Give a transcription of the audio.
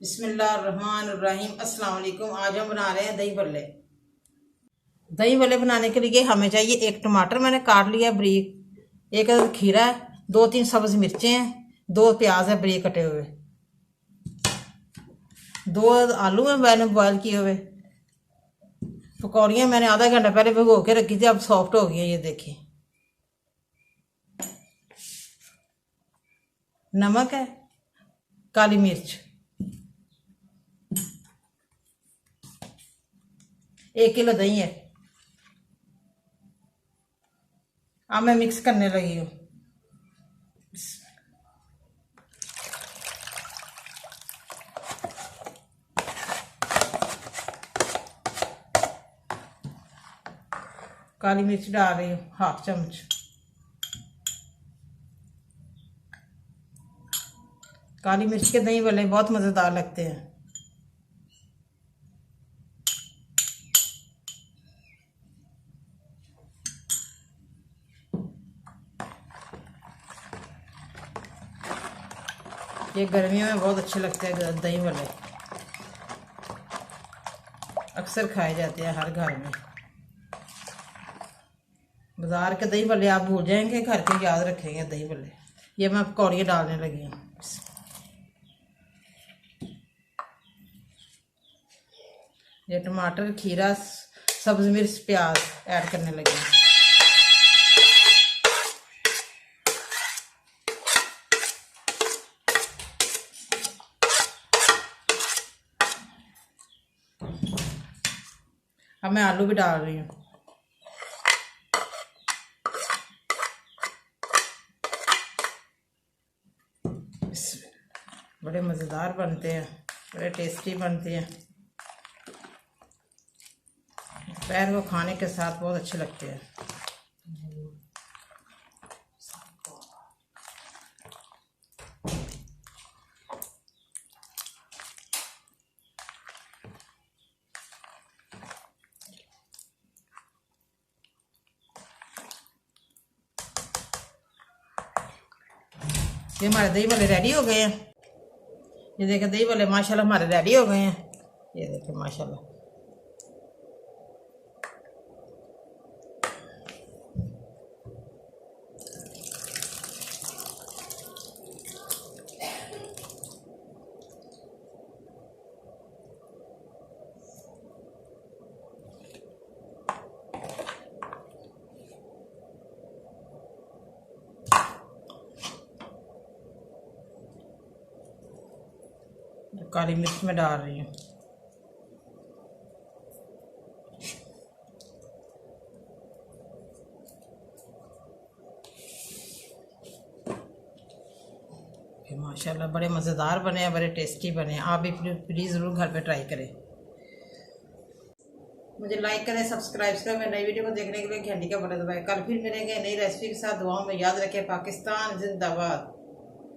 बिस्मिल्लाहिर्रहमानिर्रहीम। अस्सलाम वालेकुम। आज हम बना रहे हैं दही भल्ले। दही भल्ले बनाने के लिए हमें चाहिए एक टमाटर मैंने काट लिया बरीक, एक खीरा है, 2-3 सब्ज मिर्चें हैं, 2 प्याज है बरीक कटे हुए, 2 आलू हैं मैंने बॉयल किए हुए, पकौड़ियाँ मैंने आधा घंटा पहले भिगो के रखी थी, अब सॉफ्ट हो गई है ये देखिए। नमक है, काली मिर्च, 1 किलो दही है। अब मैं मिक्स करने लगी हूँ। काली मिर्च डाल रही हूँ 1/2 चम्मच। काली मिर्च के दही भल्ले बहुत मज़ेदार लगते हैं। ये गर्मियों में बहुत अच्छे लगते हैं दही भल्ले, अक्सर खाए जाते हैं हर घर में। बाजार के दही भल्ले आप भूल जाएंगे, घर के याद रखेंगे दही भल्ले। ये मैं पकौड़ियाँ डालने लगी हूँ। ये टमाटर, खीरा, सब्ज मिर्च, प्याज ऐड करने लगी हूँ। अब मैं आलू भी डाल रही हूँ। बड़े मज़ेदार बनते हैं, बड़े टेस्टी बनते हैं, दोपहर को खाने के साथ बहुत अच्छे लगते हैं। ये हमारे दही भल्ले रेडी हो गए हैं। ये देखें दही भल्ले माशाल्लाह हमारे रेडी हो गए हैं। ये देखें माशाल्लाह। काली मिर्च में डाल रही हूँ। माशाल्लाह बड़े मज़ेदार बने हैं, बड़े टेस्टी बने हैं। आप भी प्लीज़ ज़रूर घर पे ट्राई करें। मुझे लाइक करें, सब्सक्राइब करें। मैं नई वीडियो को देखने के लिए घंटी का बटन दबाएं। कल फिर मिलेंगे नई रेसिपी के साथ। दुआओं में याद रखें। पाकिस्तान जिंदाबाद।